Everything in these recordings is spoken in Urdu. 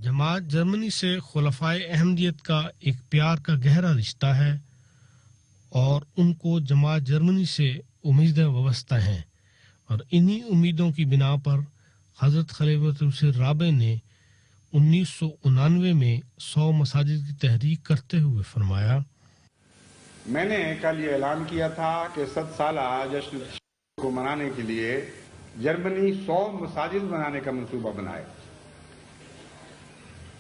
جماعت جرمنی سے خلفائے احمدیت کا ایک پیار کا گہرا رشتہ ہے اور ان کو جماعت جرمنی سے امیدیں وابستہ ہیں، اور انہی امیدوں کی بنا پر حضرت خلیفۃ المسیح رابع نے 1999 میں 100 مساجد کی تحریک کرتے ہوئے فرمایا، میں نے کل یہ اعلان کیا تھا کہ 100 سالہ جشن کو منانے کے لیے جرمنی 100 مساجد بنانے کا منصوبہ بنائے۔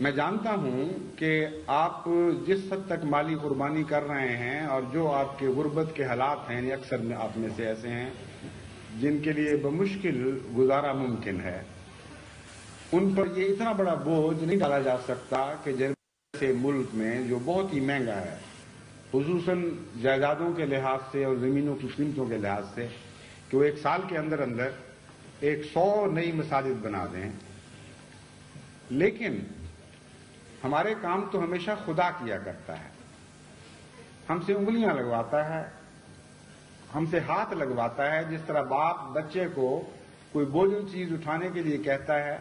میں جانتا ہوں کہ آپ جس حد تک مالی قربانی کر رہے ہیں اور جو آپ کے غربت کے حالات ہیں، اکثر میں آپ میں سے ایسے ہیں جن کے لیے بمشکل گزارا ممکن ہے، ان پر یہ اتنا بڑا بوجھ نہیں ڈالا جا سکتا کہ جرمنی سے ملک میں جو بہت ہی مہنگا ہے، خصوصاً جائیدادوں کے لحاظ سے اور زمینوں کی قیمتوں کے لحاظ سے، کہ وہ ایک سال کے اندر 100 نئی مساجد بنا دیں۔ لیکن ہمارے کام تو ہمیشہ خدا کیا کرتا ہے، ہم سے انگلیاں لگواتا ہے، ہم سے ہاتھ لگواتا ہے۔ جس طرح باپ بچے کو کوئی بوجھل چیز اٹھانے کے لیے کہتا ہے،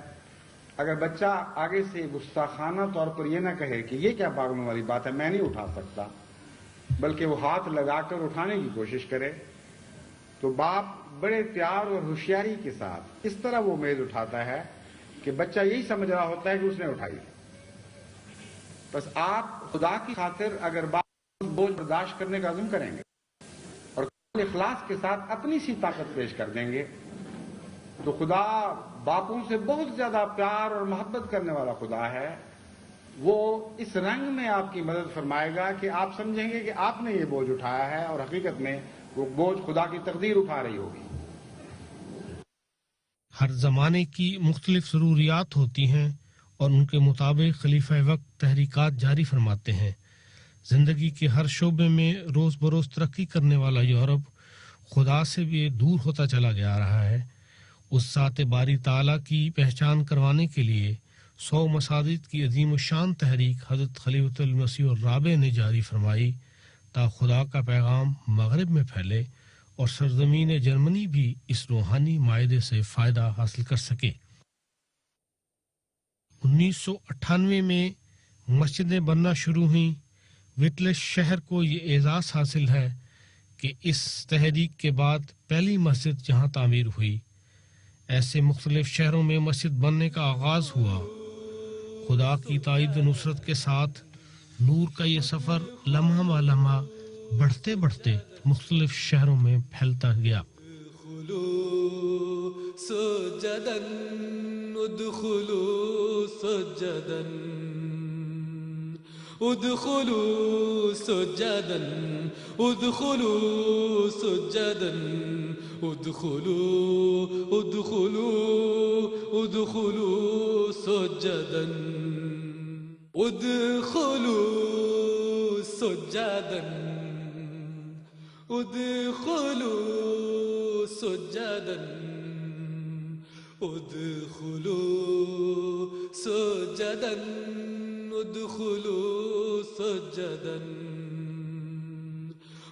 اگر بچہ آگے سے گستاخانہ طور پر یہ نہ کہے کہ یہ کیا پاگلوں والی بات ہے، میں نہیں اٹھا سکتا، بلکہ وہ ہاتھ لگا کر اٹھانے کی کوشش کرے، تو باپ بڑے پیار اور ہوشیاری کے ساتھ اس طرح وہ میز اٹھاتا ہے کہ بچہ یہی سمجھ رہا ہوتا ہے کہ اس نے اٹھائی۔ بس آپ خدا کی خاطر اگر باپ بوجھ برداشت کرنے کا عزم کریں گے اور اخلاص کے ساتھ اپنی سی طاقت پیش کر دیں گے، تو خدا باپوں سے بہت زیادہ پیار اور محبت کرنے والا خدا ہے۔ وہ اس رنگ میں آپ کی مدد فرمائے گا کہ آپ سمجھیں گے کہ آپ نے یہ بوجھ اٹھایا ہے، اور حقیقت میں وہ بوجھ خدا کی تقدیر اٹھا رہی ہوگی۔ ہر زمانے کی مختلف ضروریات ہوتی ہیں اور ان کے مطابق خلیفہ وقت تحریکات جاری فرماتے ہیں۔ زندگی کے ہر شعبے میں روز بروز ترقی کرنے والا یورپ خدا سے بھی دور ہوتا چلا جا رہا ہے۔ اس ذات باری تعالیٰ کی پہچان کروانے کے لیے 100 مساجد کی عظیم الشان تحریک حضرت خلیفۃ المسیح الرابع نے جاری فرمائی، تاکہ خدا کا پیغام مغرب میں پھیلے اور سرزمین جرمنی بھی اس روحانی معاہدے سے فائدہ حاصل کر سکے۔ 1998 میں مسجدیں بننا شروع ہوئیں۔ وٹلس شہر کو یہ اعزاز حاصل ہے کہ اس تحریک کے بعد پہلی مسجد جہاں تعمیر ہوئی۔ ایسے مختلف شہروں میں مسجد بننے کا آغاز ہوا۔ خدا کی تائید و نصرت کے ساتھ نور کا یہ سفر لمحہ بہ لمحہ بڑھتے بڑھتے مختلف شہروں میں پھیلتا گیا۔ ادخلوا سجدا ادخلوا سجدا ادخلوا سجدا ادخلوا ادخلوا ادخلوا سجدا ادخلوا سجدا ادخلوا سجدا ادخلوا سجدا ادخلوا سجدا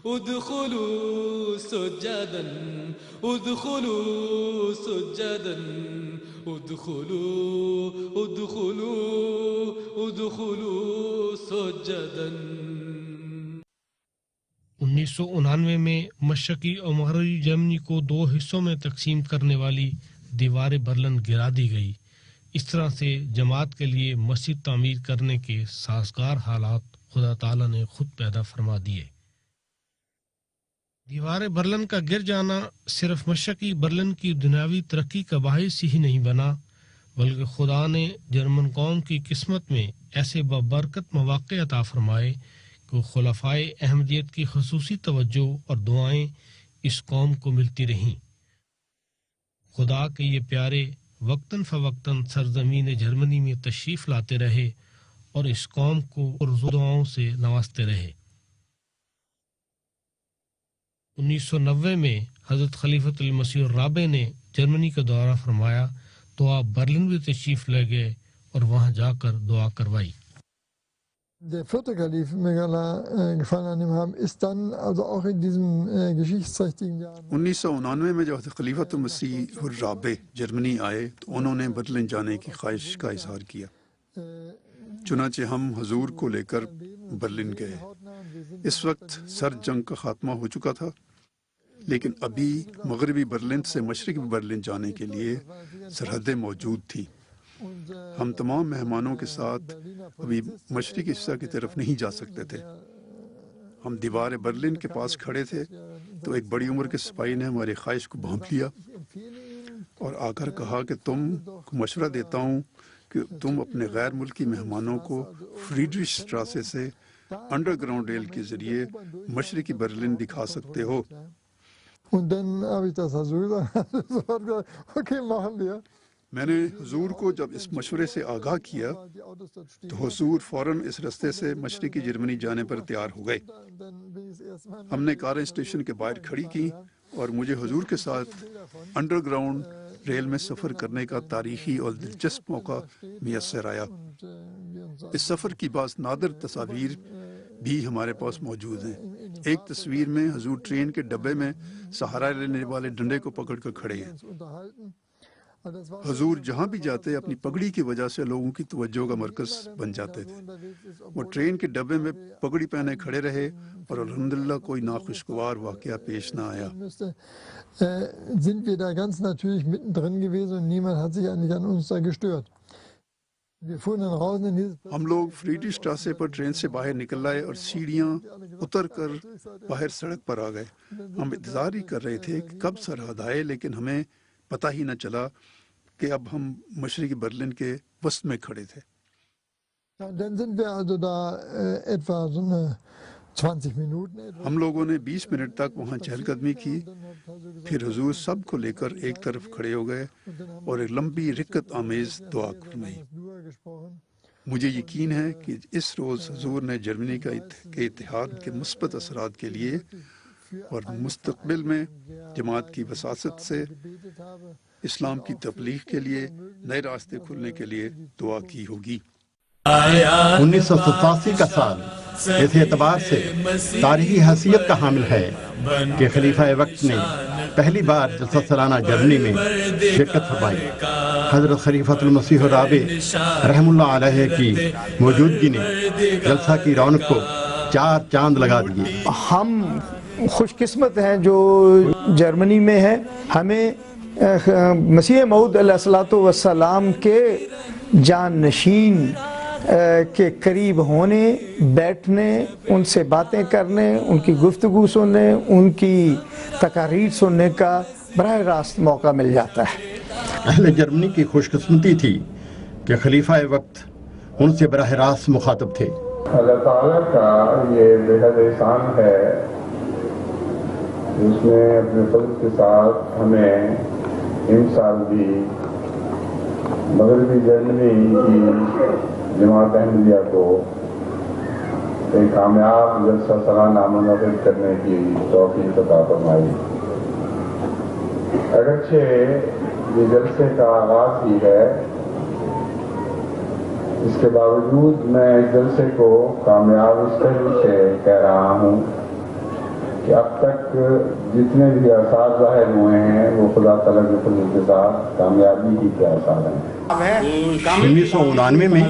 ادخلوا سجدا ادخلوا سجدا ادخلوا ادخلوا ادخلوا سجدا۔ 1999 میں مشرقی اور مغربی جرمنی کو 2 حصوں میں تقسیم کرنے والی دیوار برلن گرا دی گئی۔ اس طرح سے جماعت کے لیے مسجد تعمیر کرنے کے سازگار حالات خدا تعالیٰ نے خود پیدا فرما دیے۔ دیوار برلن کا گر جانا صرف مشرقی برلن کی دنیاوی ترقی کا باعث ہی نہیں بنا، بلکہ خدا نے جرمن قوم کی قسمت میں ایسے بابرکت مواقع عطا فرمائے کہ خلفائے احمدیت کی خصوصی توجہ اور دعائیں اس قوم کو ملتی رہیں۔ خدا کے یہ پیارے وقتاً فوقتاً سرزمین جرمنی میں تشریف لاتے رہے اور اس قوم کو دعاؤں سے نوازتے رہے۔ 1990 میں حضرت خلیفۃ المسیح الرابع نے جرمنی کا دورہ فرمایا تو آپ برلن بھی تشریف لے گئے اور وہاں جا کر دعا کروائی۔ Der vierte Kalif mir gefallen an ihm haben, ist dann also auch in diesem geschichtsträchtigen Jahr 1999 میں جب خلیفۃ المسیح الرابع جرمنی آئے تو انہوں نے برلن جانے کی خواہش کا اظہار کیا۔ چنانچہ ہم حضور کو لے کر برلن گئے۔ اس وقت سرد جنگ کا خاتمہ ہو چکا تھا، لیکن ابھی مغربی برلن سے مشرقی برلن جانے کے لیے سرحدیں موجود تھیں۔ ہم تمام مہمانوں کے ساتھ ابھی مشرقی حصہ کی طرف نہیں جا سکتے تھے۔ ہم دیوار برلن کے پاس کھڑے تھے تو ایک بڑی عمر کے سپاہی نے ہماری خواہش کو بھونپ لیا اور آ کر کہا کہ تم کو مشورہ دیتا ہوں کہ تم اپنے غیر ملکی مہمانوں کو فریڈرش اسٹراسے سے انڈر گراؤنڈ ریل کے ذریعے مشرقی برلن دکھا سکتے ہو۔ Und dann habe ich das Hazur gesagt, okay, machen wir. میں نے حضور کو جب اس مشورے سے آگاہ کیا تو حضور فوراً اس رستے سے مشرقی جرمنی جانے پر تیار ہو گئے۔ ہم نے کاریں اسٹیشن کے باہر کھڑی کی اور مجھے حضور کے ساتھ انڈر گراؤنڈ ریل میں سفر کرنے کا تاریخی اور دلچسپ موقع میسر آیا۔ اس سفر کی بعض نادر تصاویر بھی ہمارے پاس موجود ہیں۔ ایک تصویر میں حضور ٹرین کے ڈبے میں سہارا لینے والے ڈنڈے کو پکڑ کر کھڑے ہیں۔ حضور جہاں بھی جاتے اپنی پگڑی کی وجہ سے لوگوں کی توجہ کا مرکز بن جاتے تھے۔ وہ ٹرین کے ڈبے میں پگڑی پہنے کھڑے رہے اور الحمدللہ کوئی ناخوشگوار واقعہ پیش نہ آیا۔ Sind wir da ganz natürlich mittendrin gewesen und niemand hat sich eigentlich an uns da gestört. Wir fuhren dann raus in dieses ہم لوگ فریڈرش اسٹراسے پر ٹرین سے باہر نکل آئے اور سیڑھیاں اتر کر باہر سڑک پر آ گئے۔ ہم انتظار ہی کر رہے تھے کہ کب سرحد آئے، لیکن ہمیں پتہ ہی نہ چلا کہ اب ہم مشرقی برلن کے وسط میں کھڑے تھے۔ Dann sind wir also da etwa so eine 20 Minuten etwa. ہم لوگوں نے 20 منٹ تک وہاں چہل قدمی کی، پھر حضور سب کو لے کر ایک طرف کھڑے ہو گئے اور ایک لمبی رکت آمیز دعا فرمائی۔ مجھے یقین ہے کہ اس روز حضور نے جرمنی کے اتحاد کے مثبت اثرات کے لیے اور مستقبل میں جماعت کی وساطت سے اسلام کی تبلیغ کے لیے نئے راستے کھلنے کے لیے دعا کی ہوگی۔ 1987 کا سال اس اعتبار سے تاریخی حیثیت کا حامل ہے کہ خلیفہ وقت نے پہلی بار جلسہ سالانہ جرمنی میں شرکت فرمائی۔ حضرت خلیفۃ المسیح الرابع رحم اللہ علیہ کی موجودگی نے جلسہ کی رونق کو 4 چاند لگا دیے۔ ہم خوش قسمت ہیں جو جرمنی میں ہیں۔ ہمیں مسیح موعود علیہ السلام کے جانشین کے قریب ہونے، بیٹھنے، ان سے باتیں کرنے، ان کی گفتگو سننے، ان کی تقاریر سننے کا براہ راست موقع مل جاتا ہے۔ اہل جرمنی کی خوش قسمتی تھی کہ خلیفہ وقت ان سے براہ راست مخاطب تھے۔ اللہ تعالیٰ کا یہ بےحد احسان ہے، اس نے اپنے فضل کے ساتھ ہمیں ان سال بھی مغربی جرمنی کی جماعت احمدیہ کو ایک کامیاب جلسہ سالانہ منعقد کرنے کی توفیق عطا فرمائی۔ اگرچہ یہ جلسے کا آغاز ہی ہے، اس کے باوجود میں اس جلسے کو کامیاب اس طرح سے کہہ رہا ہوں کہ اب تک جتنے بھی آثار ظاہر ہوئے ہیں وہ خدا تعالیٰ کے فضل کے ساتھ کامیابی ہی کے آثار ہیں۔ 1999 میں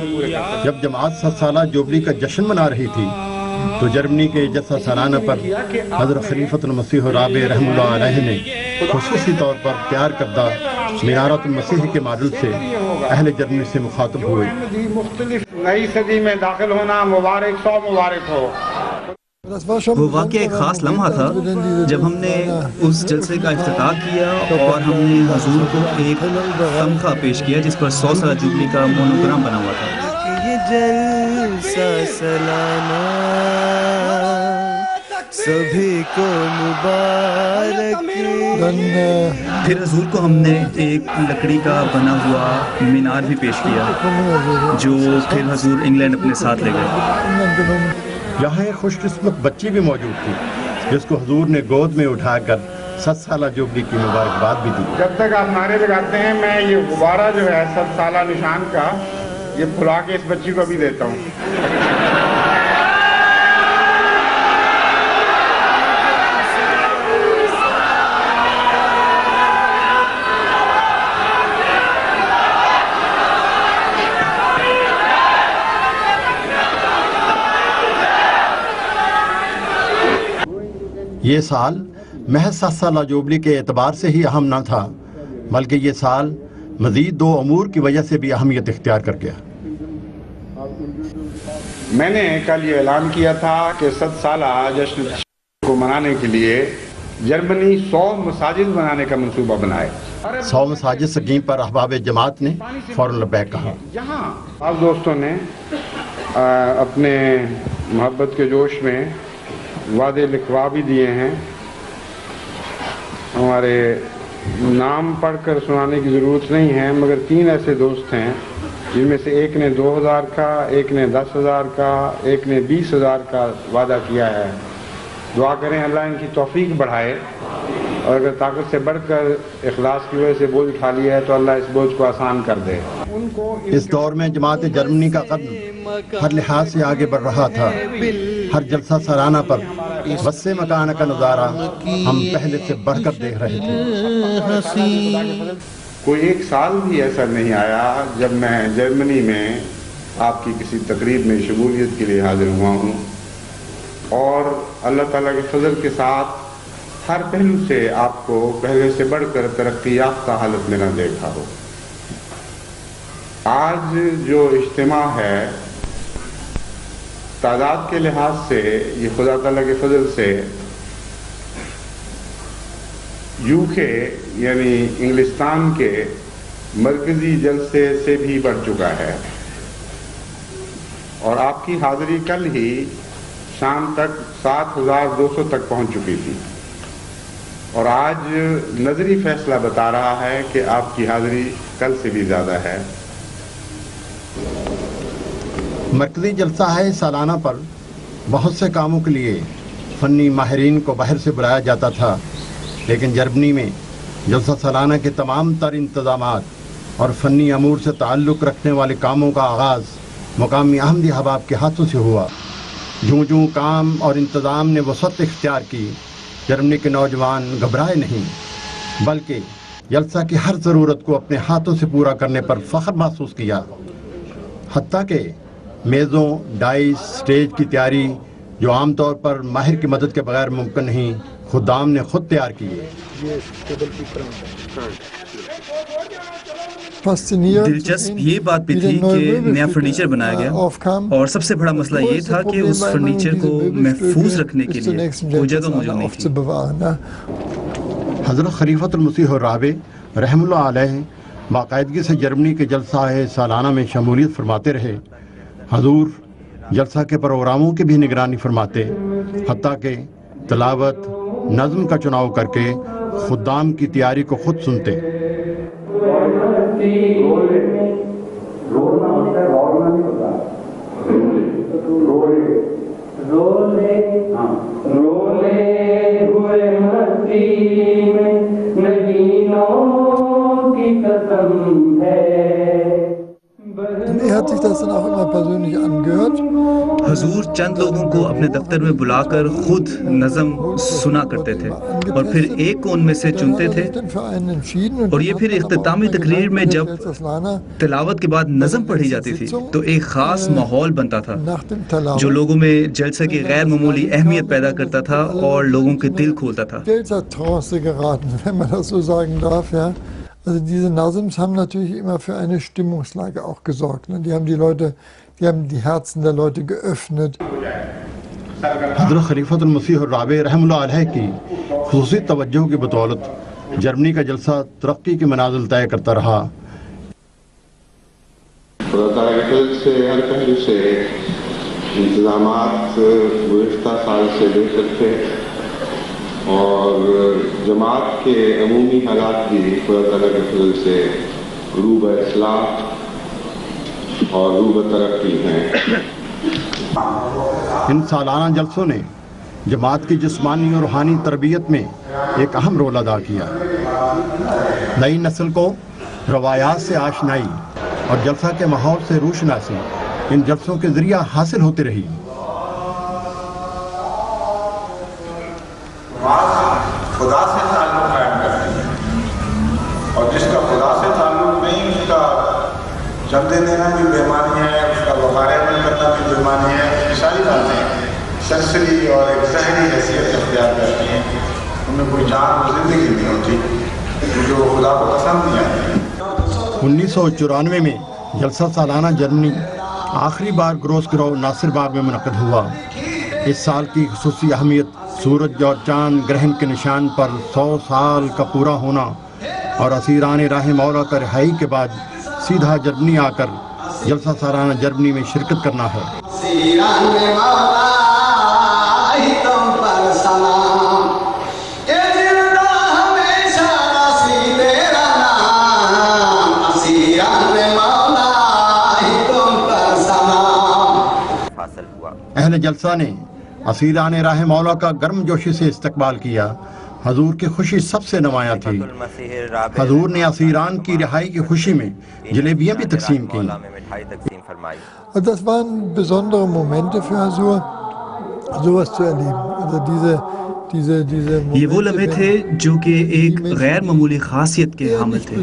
جب جماعت 7 سالہ جوبلی کا جشن منا رہی تھی تو جرمنی کے جلسہ سالانہ پر حضرت خلیفۃ المسیح الرابع رحم اللہ علیہ نے خصوصی طور پر تیار کردہ منارۃ المسیح کے ماڈل سے اہل جرمنی سے مخاطب ہوئے۔ نئی صدی میں داخل ہونا مبارک، 100 مبارک ہو۔ وہ واقعہ ایک خاص لمحہ تھا جب ہم نے اس جلسے کا افتتاح کیا اور ہم نے حضور کو ایک تمغہ پیش کیا جس پر 100 سالہ جوبلی کا مونوگرام بنا ہوا تھا۔ یہ جلسہ سالانہ سبھی کو مبارک۔ پھر حضور کو ہم نے ایک لکڑی کا بنا ہوا مینار بھی پیش کیا جو پھر حضور انگلینڈ اپنے ساتھ لے گئے۔ یہاں ایک خوش قسمت بچی بھی موجود تھی جس کو حضور نے گود میں اٹھا کر 7 سالہ جوبلی کی مبارکباد بھی دی۔ جب تک آپ نعرے لگاتے ہیں میں یہ غبارہ جو ہے 7 سالہ نشان کا یہ پھلا کے اس بچی کو بھی دیتا ہوں۔ یہ سال محض 7 سالہ جوبلی کے اعتبار سے ہی اہم نہ تھا، بلکہ یہ سال مزید 2 امور کی وجہ سے بھی اہمیت اختیار کر گیا۔ میں نے کل یہ اعلان کیا تھا کہ 7 سالہ جشن کو منانے کے لیے جرمنی 100 مساجد بنانے کا منصوبہ بنائے۔ 100 مساجد سکیم پر احباب جماعت نے فوراً لبیک کہا۔ یہاں آپ دوستوں نے اپنے محبت کے جوش میں وعدے لکھوا بھی دیے ہیں۔ ہمارے نام پڑھ کر سنانے کی ضرورت نہیں ہے، مگر 3 ایسے دوست ہیں جن میں سے ایک نے 2000 کا، ایک نے 10,000 کا، ایک نے 20,000 کا وعدہ کیا ہے۔ دعا کریں اللہ ان کی توفیق بڑھائے، اور اگر طاقت سے بڑھ کر اخلاص کی وجہ سے بوجھ اٹھا لیا ہے تو اللہ اس بوجھ کو آسان کر دے۔ اس دور میں جماعت جرمنی کا قدم ہر لحاظ سے آگے بڑھ رہا تھا۔ ہر جلسہ سالانہ پر وسع مکان کا نظارہ ہم پہلے سے بڑھ کر دیکھ رہے تھے۔ کوئی 1 سال بھی ایسا نہیں آیا جب میں جرمنی میں آپ کی کسی تقریب میں شمولیت کے لیے حاضر ہوا ہوں، اور اللہ تعالیٰ کے فضل کے ساتھ ہر پہلو سے آپ کو پہلے سے بڑھ کر ترقی یافتہ حالت میں نہ دیکھا ہو۔ آج جو اجتماع ہے تعداد کے لحاظ سے یہ خدا تعالیٰ کے فضل سے UK یعنی انگلستان کے مرکزی جلسے سے بھی بڑھ چکا ہے، اور آپ کی حاضری کل ہی شام تک 7200 تک پہنچ چکی تھی، اور آج نظری فیصلہ بتا رہا ہے کہ آپ کی حاضری کل سے بھی زیادہ ہے۔ مرکزی جلسہ ہے سالانہ پر بہت سے کاموں کے لیے فنی ماہرین کو باہر سے بلایا جاتا تھا، لیکن جرمنی میں جلسہ سالانہ کے تمام تر انتظامات اور فنی امور سے تعلق رکھنے والے کاموں کا آغاز مقامی احمدی احباب کے ہاتھوں سے ہوا۔ جوں جوں کام اور انتظام نے وسعت اختیار کی، جرمنی کے نوجوان گھبرائے نہیں، بلکہ جلسہ کی ہر ضرورت کو اپنے ہاتھوں سے پورا کرنے پر فخر محسوس کیا۔ حتیٰ کہ میزوں، ڈائس، سٹیج کی تیاری جو عام طور پر ماہر کی مدد کے بغیر ممکن نہیں، خدام نے خود تیار کیے۔ دلچسپ یہ بات بھی تھی کہ نیا فرنیچر بنایا گیا، اور سب سے بڑا مسئلہ یہ تھا کہ اس فرنیچر کو محفوظ رکھنے کے لیے کوئی جگہ موجود نہیں تھی۔ حضرت خلیفۃ المسیح الرابع رحم اللہ علیہ باقاعدگی سے جرمنی کے جلسہ سالانہ میں شمولیت فرماتے رہے۔ حضور جلسہ کے پروگراموں کی بھی نگرانی فرماتے، حتیٰ کہ تلاوت، نظم کا چناؤ کر کے خدام کی تیاری کو خود سنتے۔ Er hat sich das dann auch immer persönlich angehört. حضور چند لوگوں کو اپنے دفتر میں بلا کر خود نظم سنا کرتے تھے، اور پھر ایک کو ان میں سے چنتے تھے، اور یہ پھر اختتامی تقریر میں جب تلاوت کے بعد نظم پڑھی جاتی تھی تو ایک خاص ماحول بنتا تھا جو لوگوں میں جلسہ کی غیر معمولی اہمیت پیدا کرتا تھا اور لوگوں کے دل کھولتا تھا۔ Also diese Nazms haben natürlich immer für eine Stimmungslage auch gesorgt. Die haben die Herzen der Leute geöffnet. حضرت خلیفۃ المسیح الرابع رحم اللہ علیہ کی خصوصی توجہ کی بدولت جرمنی کا جلسہ ترقی کے منازل طے کرتا رہا۔ خدا تعالیٰ کے فضل سے ہر پہلو سے انتظامات گزشتہ سال سے بہتر تھے، اور جماعت کے عمومی حالات بھی خدا تعالیٰ کے فضل سے رو بہ اصلاح اور رو بہ ترقی ہیں۔ ان سالانہ جلسوں نے جماعت کی جسمانی اور روحانی تربیت میں ایک اہم رول ادا کیا۔ نئی نسل کو روایات سے آشنائی اور جلسہ کے ماحول سے روشناسی ان جلسوں کے ذریعہ حاصل ہوتی رہی۔ خدا سے تعلق قائم کرتی ہے، اور جس کا خدا سے تعلق نہیں اس کا چندے دینا بھی بیمانی ہے، اس کا وقار عمل کرنا بھی بیمانی ہے، اس کی ساری باتیں سلسلی اور ایک زہری حیثیت اختیار کرتی ہیں۔ ان میں کوئی جان و زندگی نہیں ہوتی کیونکہ وہ خدا کو پسند نہیں آتی. 1994 میں جلسہ سالانہ جرمنی آخری بار گروس گرو ناصر باغ میں منعقد ہوا. اس سال کی خصوصی اہمیت سورج اور چاند گرہن کے نشان پر 100 سال کا پورا ہونا اور اسیران راہ مولا کا رہائی کے بعد سیدھا جرمنی آ کر جلسہ سالانہ جرمنی میں شرکت کرنا ہے. اہل جلسہ نے اسیران راہ مولا کا گرم جوشی سے استقبال کیا. حضور کی خوشی سب سے نمایاں تھی. حضور نے اسیران کی رہائی کی خوشی میں جلیبیاں بھی تقسیم کیں. Das waren besondere Momente für Hazur, sowas zu erleben. Also diese یہ وہ لمحے تھے جو کہ ایک غیر معمولی خاصیت کے حامل تھے.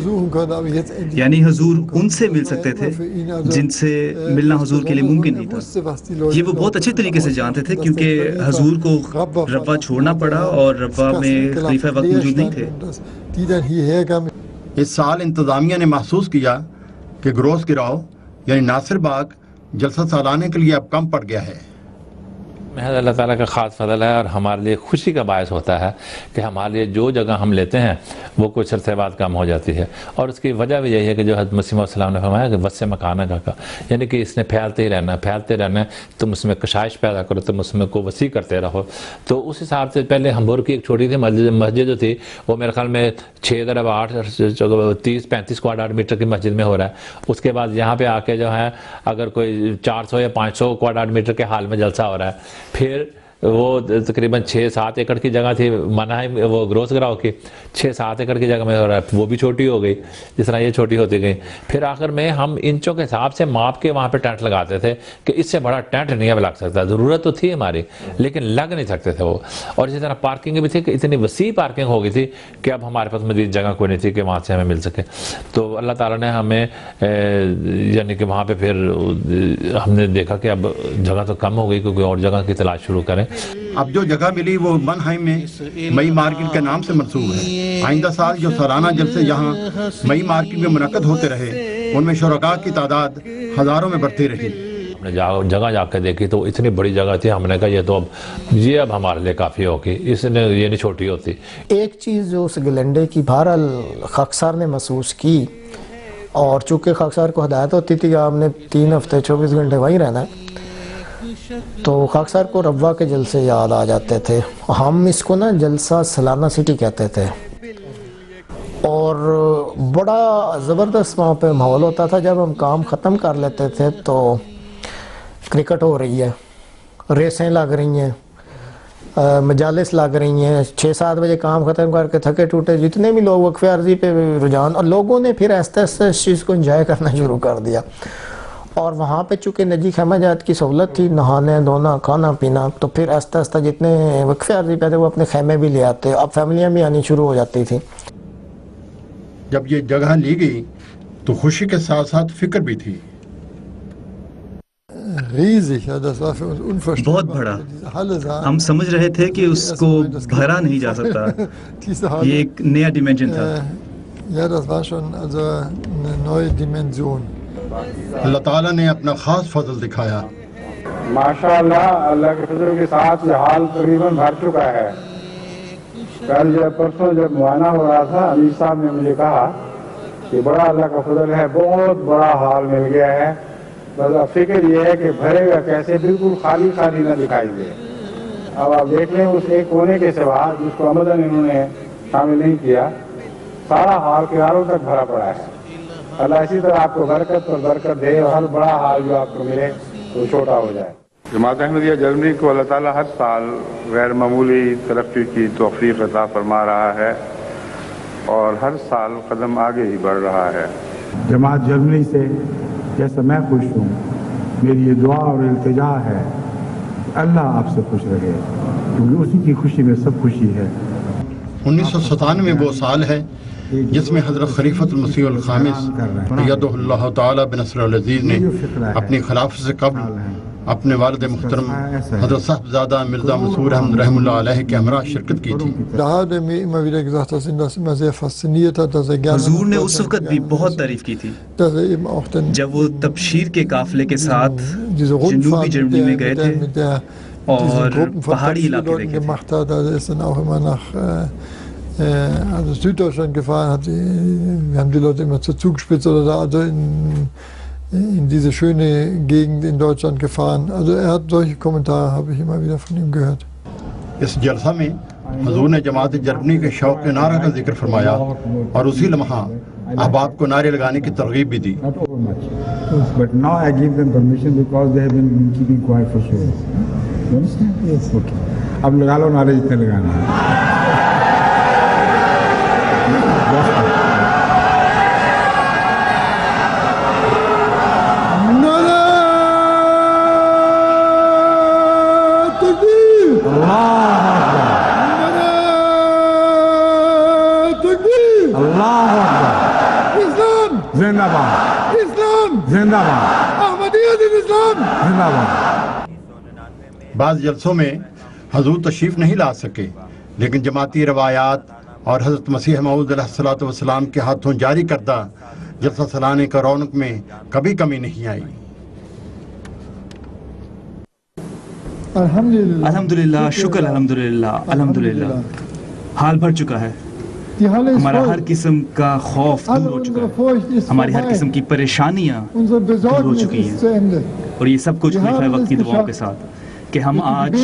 یعنی حضور ان سے مل سکتے تھے جن سے ملنا حضور کے لیے ممکن نہیں تھا. یہ وہ بہت اچھے طریقے سے جانتے تھے کیونکہ حضور کو ربوہ چھوڑنا پڑا اور ربوہ میں خلیفہ وقت موجود نہیں تھے. اس سال انتظامیہ نے محسوس کیا کہ گروس گراؤ یعنی ناصر باغ جلسہ سالانہ کے لیے اب کم پڑ گیا ہے. محض اللہ تعالیٰ کا خاص فضل ہے اور ہمارے لیے خوشی کا باعث ہوتا ہے کہ ہمارے لیے جو جگہ ہم لیتے ہیں وہ کچھ عرصے بعد کم ہو جاتی ہے. اور اس کی وجہ بھی یہی ہے کہ جو حضرت مسیح علیہ السلام نے فرمایا کہ وسع مکانہ کا یعنی کہ اس نے پھیلتے ہی رہنا ہے. تم اس میں کشائش پیدا کرو, تم اس میں کو وسیع کرتے رہو. تو اس حساب سے پہلے ہمبورگ کی ایک چھوٹی سی مسجد جو تھی وہ میرے خیال میں 6x8 30-35 کوادراٹ میٹر کی مسجد میں ہو رہا ہے. اس کے بعد یہاں پہ آ کے جو ہے اگر کوئی 400 یا 500 کوادراٹ میٹر کے حال میں جلسہ ہو رہا ہے. پھر وہ تقریباً 6-7 ایکڑ کی جگہ تھی مناہم وہ گروس گراؤ کی 6-7 ایکڑ کی جگہ میں ہو رہا ہے, وہ بھی چھوٹی ہو گئی جس طرح یہ چھوٹی ہوتی گئی. پھر آخر میں ہم انچوں کے حساب سے ماپ کے وہاں پہ ٹینٹ لگاتے تھے کہ اس سے بڑا ٹینٹ نہیں اب لگ سکتا. ضرورت تو تھی ہماری لیکن لگ نہیں سکتے تھے وہ. اور اسی طرح پارکنگ بھی تھی کہ اتنی وسیع پارکنگ ہو گئی تھی کہ اب ہمارے پاس مزید جگہ کوئی نہیں تھی کہ وہاں سے ہمیں مل سکے. تو اللہ تعالیٰ نے ہمیں یعنی کہ وہاں پہ پھر ہم نے دیکھا کہ اب جگہ تو کم ہو گئی کیونکہ اور جگہ کی تلاش شروع کریں. اب جو جگہ ملی وہ منہائم میں مئی مارکیٹ کے نام سے منسوب ہے. آئندہ سال جو سالانہ جلسے یہاں مئی مارکیٹ میں منعقد ہوتے رہے ان میں شرکاء کی تعداد ہزاروں میں بڑھتی رہی. ہم نے جگہ جا کے دیکھی تو اتنی بڑی جگہ تھی. ہم نے کہا یہ اب ہمارے لیے کافی ہوگی, اس نے یہ نہیں چھوٹی ہوتی. ایک چیز جو اس گلنڈے کی بہرحال خاکسار نے محسوس کی اور چونکہ خاکسار کو ہدایت ہوتی تھی کہ آپ نے 3 ہفتے 24 گھنٹے وہیں رہنا ہے تو خاکسار کو ربوہ کے جلسے یاد آ جاتے تھے. ہم اس کو نا جلسہ سالانہ سٹی کہتے تھے اور بڑا زبردست وہاں پہ ماحول ہوتا تھا. جب ہم کام ختم کر لیتے تھے تو کرکٹ ہو رہی ہے, ریسیں لگ رہی ہیں, مجالس لگ رہی ہیں. 6-7 بجے کام ختم کر کے تھکے ٹوٹے جتنے بھی لوگ وقفے عرضی پہ رجحان, اور لوگوں نے پھر آہستہ آہستہ اس چیز کو انجوائے کرنا شروع کر دیا. اور وہاں پہ چونکہ نجی خیمہ جات کی سہولت تھی, نہانے دھونا کھانا پینا, تو پھر آہستہ آہستہ جتنے وقفے عرضی پہ تھے وہ اپنے خیمے بھی لے آتے. اب فیملیاں بھی آنی شروع ہو جاتی تھی. جب یہ جگہ لی گئی تو خوشی کے ساتھ ساتھ فکر بھی تھی. بہت بڑا. ہم سمجھ رہے تھے کہ اس کو بھرا نہیں جا سکتا. یہ ایک نیا ڈیمینشن تھا. اللہ تعالیٰ نے اپنا خاص فضل دکھایا. ماشاءاللہ اللہ کے فضل کے ساتھ یہ حال تقریباً بھر چکا ہے. کل پرسوں جب معائنہ ہو رہا تھا امیر صاحب نے مجھے کہا کہ بڑا اللہ کا فضل ہے, بہت بڑا حال مل گیا ہے. بس اب فکر یہ ہے کہ بھرے گا کیسے, بالکل خالی خالی نہ دکھائی دے. اب آپ دیکھ لیں اس ایک کونے کے سوا جس کو عمدن انہوں نے شامل نہیں کیا, سارا حال کناروں تک بھرا پڑا ہے. اللہ اسی طرح آپ کو برکت پر برکت دے اور ہر بڑا حال جو آپ کو ملے وہ چھوٹا ہو جائے. جماعت احمدیہ جرمنی کو اللہ تعالیٰ ہر سال غیر معمولی ترقی کی توفیق عطا فرما رہا ہے اور ہر سال قدم آگے ہی بڑھ رہا ہے. جماعت جرمنی سے جیسا میں خوش ہوں, میری یہ دعا اور التجا ہے اللہ آپ سے خوش رہے کیونکہ اسی کی خوشی میں سب خوشی ہے. 1997 میں وہ سال ہے جس میں حضرت خلیفۃ المسیح الخامس ایدہ اللہ تعالی بنصر العزیز نے اپنی خلافت سے قبل اپنے والد محترم حضرت صاحبزادہ مرزا مسرور احمد رحم اللہ علیہ کے ہمراہ شرکت کی تھی. حضور نے اس وقت بھی بہت تعریف کی تھی جب وہ تبشیر کے قافلے کے ساتھ جنوبی جرمنی میں گئے تھے اور پہاڑی علاقے دیکھے تھے. Also Süddeutschland gefahren, wir haben die Leute immer zur Zugspitze oder da, also in diese schöne Gegend in Deutschland gefahren. Also er hat solche Kommentare, habe ich immer wieder von ihm gehört. اس جلسہ میں حضور نے جماعت جرمنی کے شوق نعرہ کا ذکر فرمایا اور اسی لمحہ احباب کو نعرے لگانے کی ترغیب بھی دی. But now I give them permission because they have been keeping quiet for so long. You understand? Yes. Okay. اب لگا لو نعرے جتنے لگانا ہے. زندہ باد اسلام، زندہ باد احمدیت اسلام، زندہ باد. بعض جلسوں میں حضور تشریف نہیں لا سکے لیکن جماعتی روایات اور حضرت مسیح موعود علیہ الصلوۃ والسلام کے ہاتھوں جاری کردہ جلسہ سلانے کا رونق میں کبھی کمی نہیں آئی. الحمدللہ، شکر الحمدللہ، الحمدللہ. حال بھر چکا ہے، ہمارا ہر قسم کا خوف دور ہو چکا ہے، ہماری ہر قسم کی پریشانیاں دور ہو چکی ہیں، اور یہ سب کچھ خلیفہ وقت کی دعاؤں کے ساتھ کہ ہم آج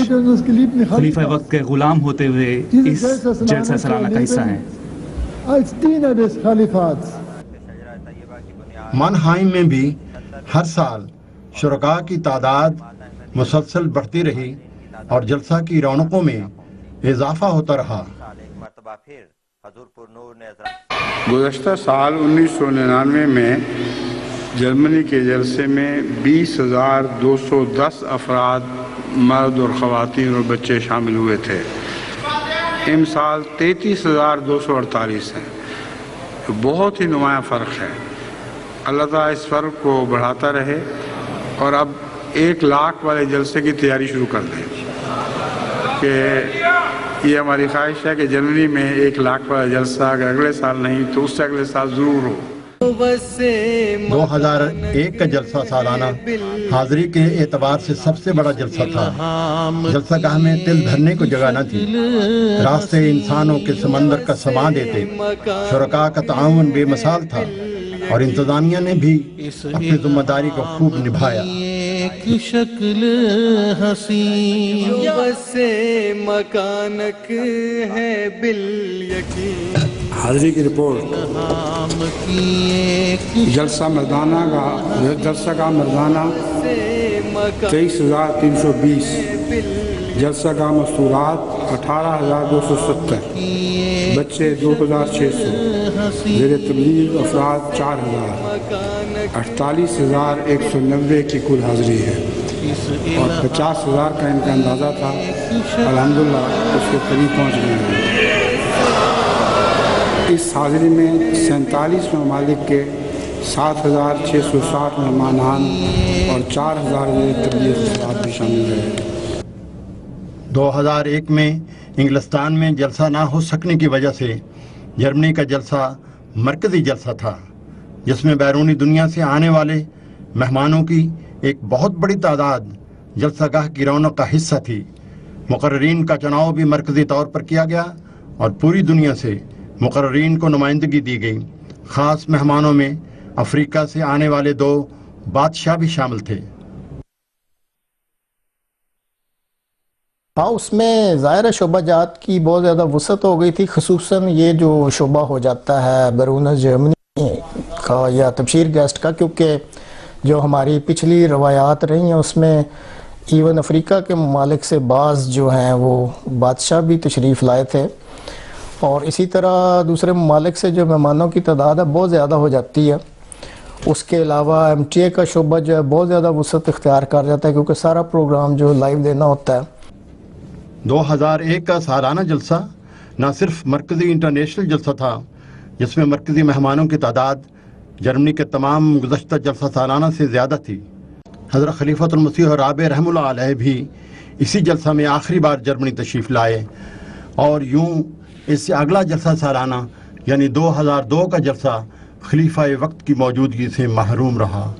خلیفہ وقت کے غلام ہوتے ہوئے اس جلسہ سالانہ کا حصہ ہیں. مانہائم میں بھی ہر سال شرکاء کی تعداد مسلسل بڑھتی رہی اور جلسہ کی رونقوں میں اضافہ ہوتا رہا. گزشتہ سال 1999 میں جرمنی کے جلسے میں 20,210 افراد مرد اور خواتین اور بچے شامل ہوئے تھے. ان سال 33,248 ہیں. بہت ہی نمایاں فرق ہے. اللہ تعالیٰ اس فرق کو بڑھاتا رہے اور اب 1 لاکھ والے جلسے کی تیاری شروع کر دیں کہ یہ ہماری خواہش ہے کہ جرمنی میں 1 لاکھ والا جلسہ اگر اگلے سال نہیں تو اس سے اگلے سال ضرور ہو. 2001 کا جلسہ سالانہ حاضری کے اعتبار سے سب سے بڑا جلسہ تھا. جلسہ گاہ میں دل بھرنے کو جگہ نہ تھی. راستے انسانوں کے سمندر کا سما دیتے. شرکاء کا تعاون بے مثال تھا اور انتظامیہ نے بھی اپنی ذمہ داری کو خوب نبھایا. شکل حسین بس مکانک ہے بالیقین. حاضری کی رپورٹ. جلسہ کا مردانہ 23,320. جلسہ کا مستورات 18,270. بچے 2,600. زیر تبلیغ افراد 4,000. 48,190 کی کل حاضری ہے اور 50,000 کا ان کا اندازہ تھا. الحمدللہ اس کے قریب پہنچ گئے ہیں. اس حاضری میں 47 ممالک کے 7,660 مہمانان اور 4,000 تبلیغ افراد بھی شامل رہے. 2001 میں انگلستان میں جلسہ نہ ہو سکنے کی وجہ سے جرمنی کا جلسہ مرکزی جلسہ تھا جس میں بیرونی دنیا سے آنے والے مہمانوں کی ایک بہت بڑی تعداد جلسہ گاہ کی رونق کا حصہ تھی. مقررین کا چناؤ بھی مرکزی طور پر کیا گیا اور پوری دنیا سے مقررین کو نمائندگی دی گئی. خاص مہمانوں میں افریقہ سے آنے والے 2 بادشاہ بھی شامل تھے. ہاں، اس میں ظاہر شعبہ جات کی بہت زیادہ وسعت ہو گئی تھی. خصوصاً یہ جو شعبہ ہو جاتا ہے بیرون جرمنی کا یا تبشیر گیسٹ کا، کیونکہ جو ہماری پچھلی روایات رہی ہیں اس میں ایون افریقہ کے ممالک سے بعض جو ہیں وہ بادشاہ بھی تشریف لائے تھے، اور اسی طرح دوسرے ممالک سے جو مہمانوں کی تعداد ہے بہت زیادہ ہو جاتی ہے. اس کے علاوہ ایم ٹی اے کا شعبہ جو ہے بہت زیادہ وسعت اختیار کر جاتا ہے کیونکہ سارا پروگرام جو لائیو دینا ہوتا ہے. 2001 کا سالانہ جلسہ نہ صرف مرکزی انٹرنیشنل جلسہ تھا جس میں مرکزی مہمانوں کی تعداد جرمنی کے تمام گزشتہ جلسہ سالانہ سے زیادہ تھی. حضرت خلیفۃ المسیح رابع رحمہ اللہ علیہ بھی اسی جلسہ میں آخری بار جرمنی تشریف لائے، اور یوں اس سے اگلا جلسہ سالانہ یعنی 2002 کا جلسہ خلیفہ وقت کی موجودگی سے محروم رہا۔